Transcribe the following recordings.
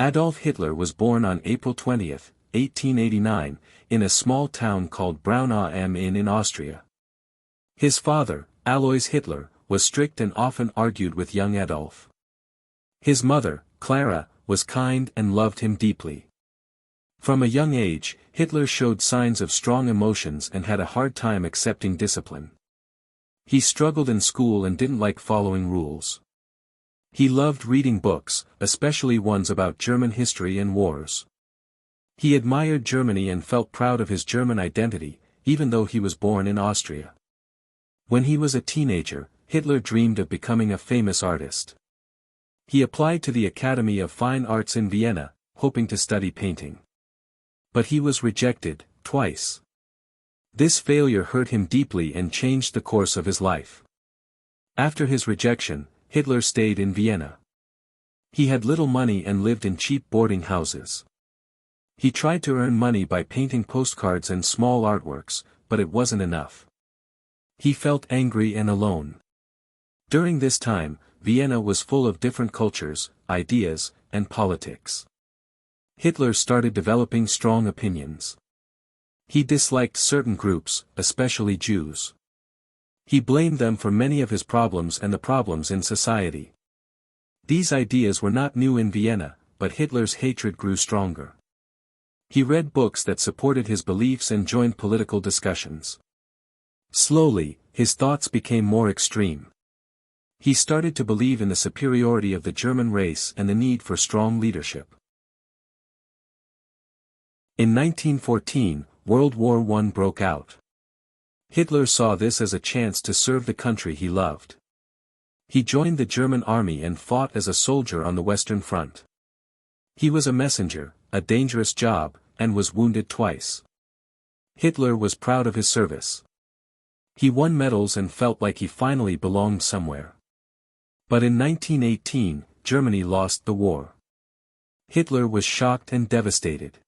Adolf Hitler was born on April 20, 1889, in a small town called Braunau am Inn in Austria. His father, Alois Hitler, was strict and often argued with young Adolf. His mother, Clara, was kind and loved him deeply. From a young age, Hitler showed signs of strong emotions and had a hard time accepting discipline. He struggled in school and didn't like following rules. He loved reading books, especially ones about German history and wars. He admired Germany and felt proud of his German identity, even though he was born in Austria. When he was a teenager, Hitler dreamed of becoming a famous artist. He applied to the Academy of Fine Arts in Vienna, hoping to study painting. But he was rejected, twice. This failure hurt him deeply and changed the course of his life. After his rejection, Hitler stayed in Vienna. He had little money and lived in cheap boarding houses. He tried to earn money by painting postcards and small artworks, but it wasn't enough. He felt angry and alone. During this time, Vienna was full of different cultures, ideas, and politics. Hitler started developing strong opinions. He disliked certain groups, especially Jews. He blamed them for many of his problems and the problems in society. These ideas were not new in Vienna, but Hitler's hatred grew stronger. He read books that supported his beliefs and joined political discussions. Slowly, his thoughts became more extreme. He started to believe in the superiority of the German race and the need for strong leadership. In 1914, World War I broke out. Hitler saw this as a chance to serve the country he loved. He joined the German army and fought as a soldier on the Western Front. He was a messenger, a dangerous job, and was wounded twice. Hitler was proud of his service. He won medals and felt like he finally belonged somewhere. But in 1918, Germany lost the war. Hitler was shocked and devastated.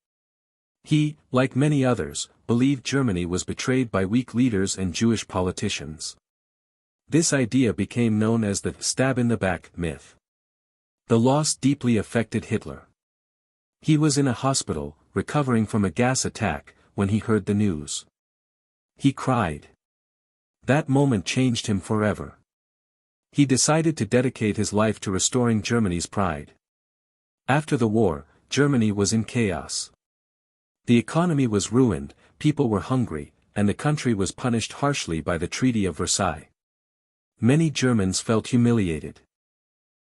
He, like many others, believed Germany was betrayed by weak leaders and Jewish politicians. This idea became known as the stab-in-the-back myth. The loss deeply affected Hitler. He was in a hospital, recovering from a gas attack, when he heard the news. He cried. That moment changed him forever. He decided to dedicate his life to restoring Germany's pride. After the war, Germany was in chaos. The economy was ruined, people were hungry, and the country was punished harshly by the Treaty of Versailles. Many Germans felt humiliated.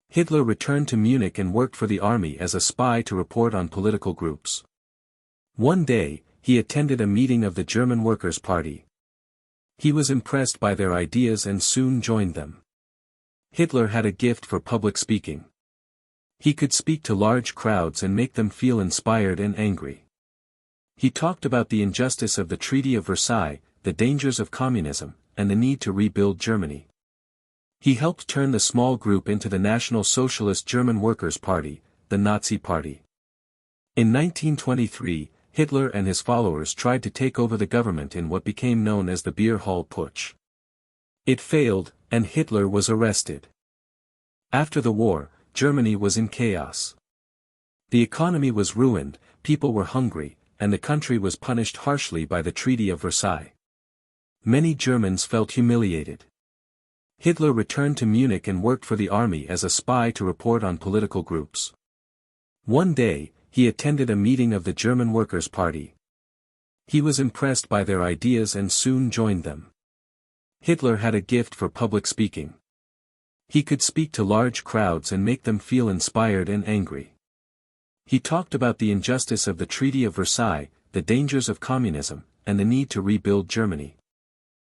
Hitler returned to Munich and worked for the army as a spy to report on political groups. One day, he attended a meeting of the German Workers' Party. He was impressed by their ideas and soon joined them. Hitler had a gift for public speaking. He could speak to large crowds and make them feel inspired and angry. He talked about the injustice of the Treaty of Versailles, the dangers of communism, and the need to rebuild Germany. He helped turn the small group into the National Socialist German Workers' Party, the Nazi Party. In 1923, Hitler and his followers tried to take over the government in what became known as the Beer Hall Putsch. It failed, and Hitler was arrested. After the war, Germany was in chaos. The economy was ruined, people were hungry, and the country was punished harshly by the Treaty of Versailles. Many Germans felt humiliated. Hitler returned to Munich and worked for the army as a spy to report on political groups. One day, he attended a meeting of the German Workers' Party. He was impressed by their ideas and soon joined them. Hitler had a gift for public speaking. He could speak to large crowds and make them feel inspired and angry. He talked about the injustice of the Treaty of Versailles, the dangers of communism, and the need to rebuild Germany.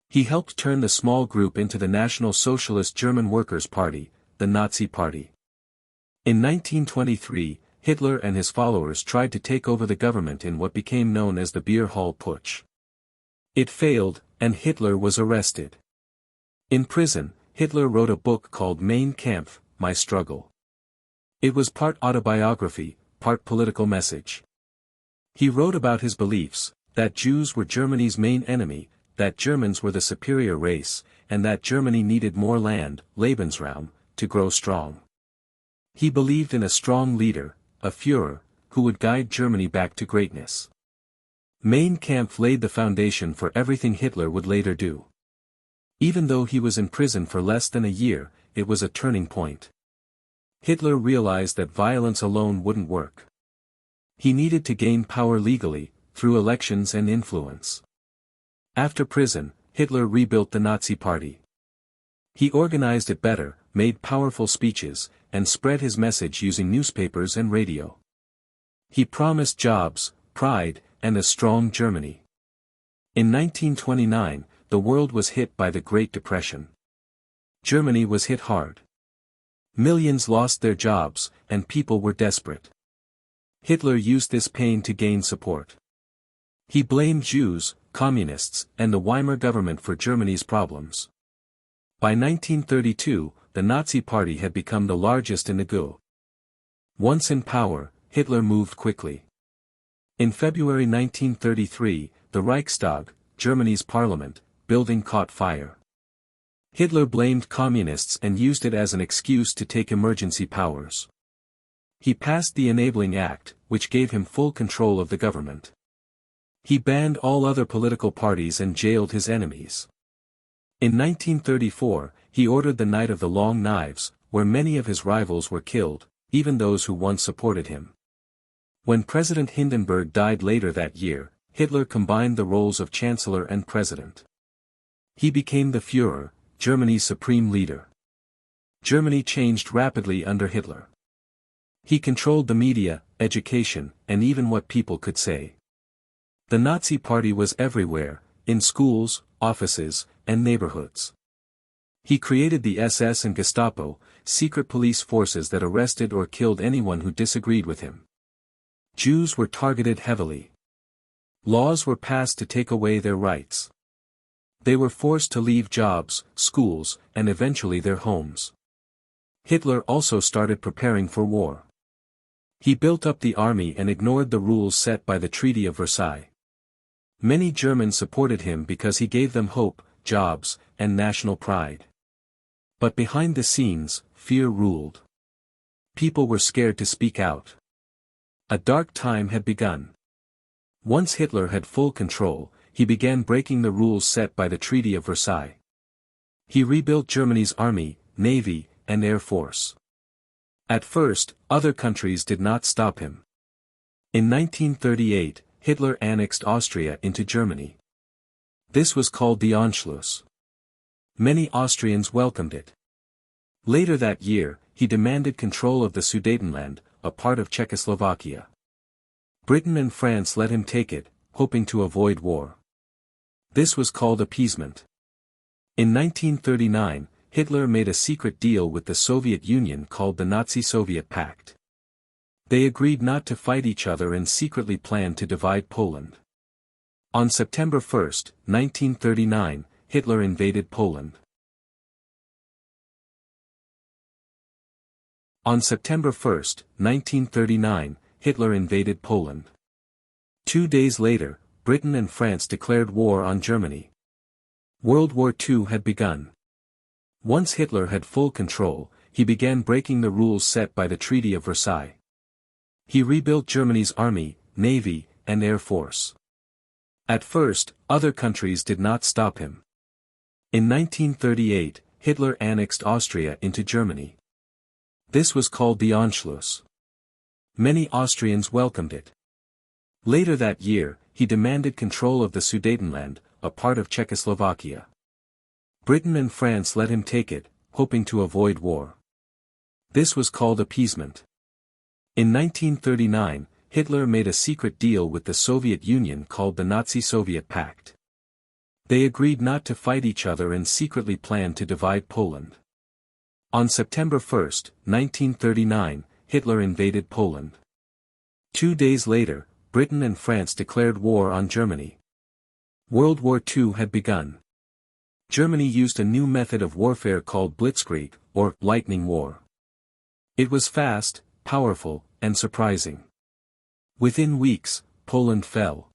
He helped turn the small group into the National Socialist German Workers' Party, the Nazi Party. In 1923, Hitler and his followers tried to take over the government in what became known as the Beer Hall Putsch. It failed, and Hitler was arrested. In prison, Hitler wrote a book called Mein Kampf, My Struggle. It was part autobiography, part political message. He wrote about his beliefs, that Jews were Germany's main enemy, that Germans were the superior race, and that Germany needed more land, Lebensraum, to grow strong. He believed in a strong leader, a Führer, who would guide Germany back to greatness. Mein Kampf laid the foundation for everything Hitler would later do. Even though he was in prison for less than a year, it was a turning point. Hitler realized that violence alone wouldn't work. He needed to gain power legally, through elections and influence. After prison, Hitler rebuilt the Nazi Party. He organized it better, made powerful speeches, and spread his message using newspapers and radio. He promised jobs, pride, and a strong Germany. In 1929, the world was hit by the Great Depression. Germany was hit hard. Millions lost their jobs, and people were desperate. Hitler used this pain to gain support. He blamed Jews, communists, and the Weimar government for Germany's problems. By 1932, the Nazi Party had become the largest in the GUE. Once in power, Hitler moved quickly. In February 1933, the Reichstag, Germany's parliament, building caught fire. Hitler blamed communists and used it as an excuse to take emergency powers. He passed the Enabling Act, which gave him full control of the government. He banned all other political parties and jailed his enemies. In 1934, he ordered the Night of the Long Knives, where many of his rivals were killed, even those who once supported him. When President Hindenburg died later that year, Hitler combined the roles of Chancellor and President. He became the Führer, Germany's supreme leader. Germany changed rapidly under Hitler. He controlled the media, education, and even what people could say. The Nazi Party was everywhere, in schools, offices, and neighborhoods. He created the SS and Gestapo, secret police forces that arrested or killed anyone who disagreed with him. Jews were targeted heavily. Laws were passed to take away their rights. They were forced to leave jobs, schools, and eventually their homes. Hitler also started preparing for war. He built up the army and ignored the rules set by the Treaty of Versailles. Many Germans supported him because he gave them hope, jobs, and national pride. But behind the scenes, fear ruled. People were scared to speak out. A dark time had begun. Once Hitler had full control, he began breaking the rules set by the Treaty of Versailles. He rebuilt Germany's army, navy, and air force. At first, other countries did not stop him. In 1938, Hitler annexed Austria into Germany. This was called the Anschluss. Many Austrians welcomed it. Later that year, he demanded control of the Sudetenland, a part of Czechoslovakia. Britain and France let him take it, hoping to avoid war. This was called appeasement. In 1939, Hitler made a secret deal with the Soviet Union called the Nazi-Soviet Pact. They agreed not to fight each other and secretly planned to divide Poland. On September 1, 1939, Hitler invaded Poland. On September 1, 1939, Hitler invaded Poland. 2 days later, Britain and France declared war on Germany. World War II had begun. Once Hitler had full control, he began breaking the rules set by the Treaty of Versailles. He rebuilt Germany's army, navy, and air force. At first, other countries did not stop him. In 1938, Hitler annexed Austria into Germany. This was called the Anschluss. Many Austrians welcomed it. Later that year, he demanded control of the Sudetenland, a part of Czechoslovakia. Britain and France let him take it, hoping to avoid war. This was called appeasement. In 1939, Hitler made a secret deal with the Soviet Union called the Nazi-Soviet Pact. They agreed not to fight each other and secretly planned to divide Poland. On September 1, 1939, Hitler invaded Poland. 2 days later, Britain and France declared war on Germany. World War II had begun. Germany used a new method of warfare called blitzkrieg, or lightning war. It was fast, powerful, and surprising. Within weeks, Poland fell.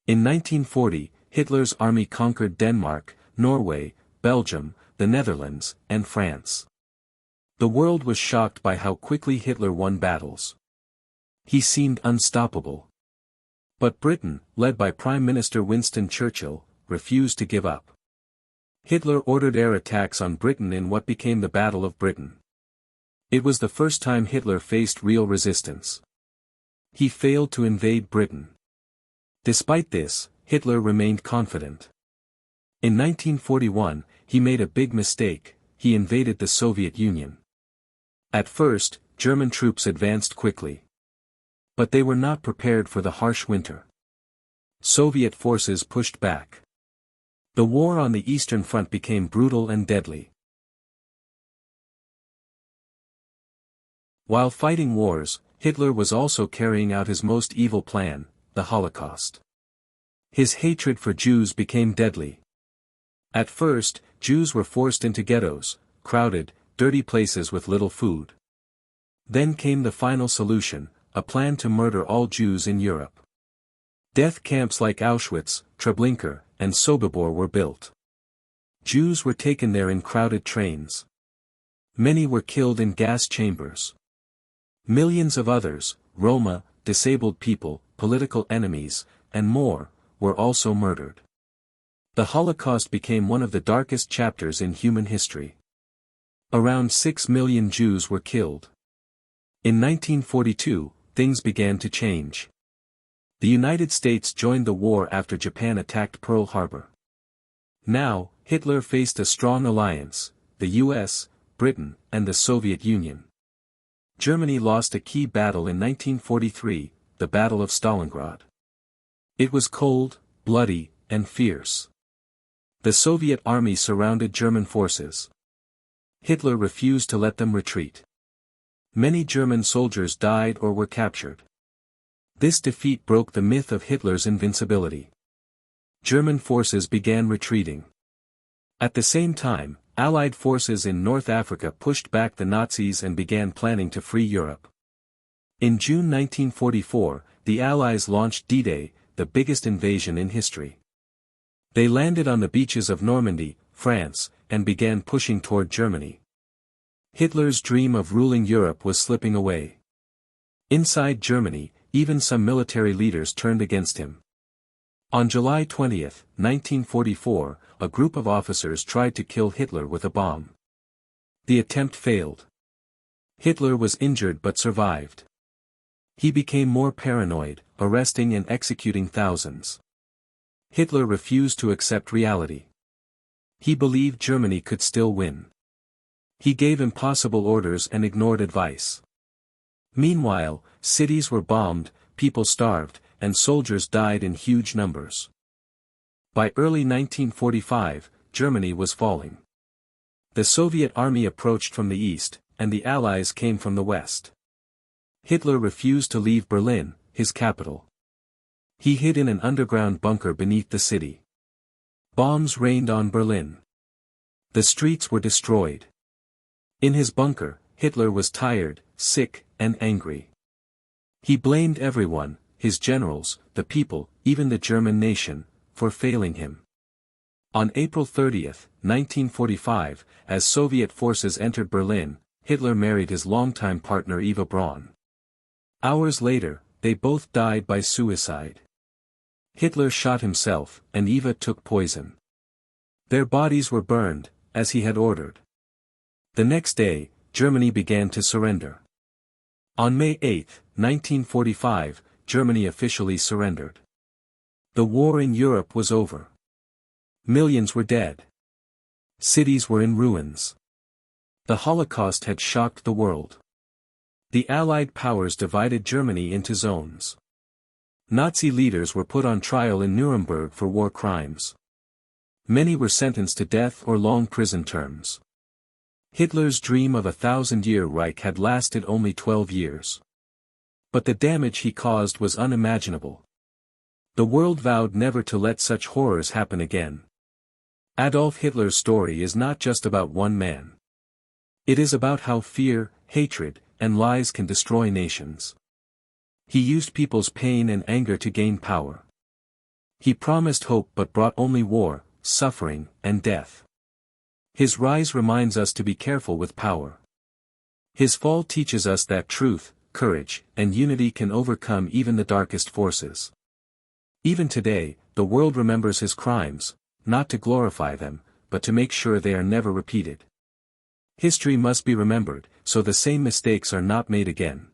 In 1940, Hitler's army conquered Denmark, Norway, Belgium, the Netherlands, and France. The world was shocked by how quickly Hitler won battles. He seemed unstoppable. But Britain, led by Prime Minister Winston Churchill, refused to give up. Hitler ordered air attacks on Britain in what became the Battle of Britain. It was the first time Hitler faced real resistance. He failed to invade Britain. Despite this, Hitler remained confident. In 1941, he made a big mistake: he invaded the Soviet Union. At first, German troops advanced quickly. But they were not prepared for the harsh winter. Soviet forces pushed back. The war on the Eastern Front became brutal and deadly. While fighting wars, Hitler was also carrying out his most evil plan, the Holocaust. His hatred for Jews became deadly. At first, Jews were forced into ghettos, crowded, dirty places with little food. Then came the final solution, a plan to murder all Jews in Europe. Death camps like Auschwitz, Treblinka, and Sobibor were built. Jews were taken there in crowded trains. Many were killed in gas chambers. Millions of others, Roma, disabled people, political enemies, and more, were also murdered. The Holocaust became one of the darkest chapters in human history. Around 6 million Jews were killed. In 1942, things began to change. The United States joined the war after Japan attacked Pearl Harbor. Now, Hitler faced a strong alliance: the US, Britain, and the Soviet Union. Germany lost a key battle in 1943, the Battle of Stalingrad. It was cold, bloody, and fierce. The Soviet army surrounded German forces. Hitler refused to let them retreat. Many German soldiers died or were captured. This defeat broke the myth of Hitler's invincibility. German forces began retreating. At the same time, Allied forces in North Africa pushed back the Nazis and began planning to free Europe. In June 1944, the Allies launched D-Day, the biggest invasion in history. They landed on the beaches of Normandy, France, and began pushing toward Germany. Hitler's dream of ruling Europe was slipping away. Inside Germany, even some military leaders turned against him. On July 20, 1944, a group of officers tried to kill Hitler with a bomb. The attempt failed. Hitler was injured but survived. He became more paranoid, arresting and executing thousands. Hitler refused to accept reality. He believed Germany could still win. He gave impossible orders and ignored advice. Meanwhile, cities were bombed, people starved, and soldiers died in huge numbers. By early 1945, Germany was falling. The Soviet army approached from the east, and the Allies came from the west. Hitler refused to leave Berlin, his capital. He hid in an underground bunker beneath the city. Bombs rained on Berlin. The streets were destroyed. In his bunker, Hitler was tired, sick, and angry. He blamed everyone, his generals, the people, even the German nation, for failing him. On April 30, 1945, as Soviet forces entered Berlin, Hitler married his longtime partner Eva Braun. Hours later, they both died by suicide. Hitler shot himself, and Eva took poison. Their bodies were burned, as he had ordered. The next day, Germany began to surrender. On May 8, 1945, Germany officially surrendered. The war in Europe was over. Millions were dead. Cities were in ruins. The Holocaust had shocked the world. The Allied powers divided Germany into zones. Nazi leaders were put on trial in Nuremberg for war crimes. Many were sentenced to death or long prison terms. Hitler's dream of a 1,000-year Reich had lasted only 12 years. But the damage he caused was unimaginable. The world vowed never to let such horrors happen again. Adolf Hitler's story is not just about one man. It is about how fear, hatred, and lies can destroy nations. He used people's pain and anger to gain power. He promised hope but brought only war, suffering, and death. His rise reminds us to be careful with power. His fall teaches us that truth, courage, and unity can overcome even the darkest forces. Even today, the world remembers his crimes, not to glorify them, but to make sure they are never repeated. History must be remembered, so the same mistakes are not made again.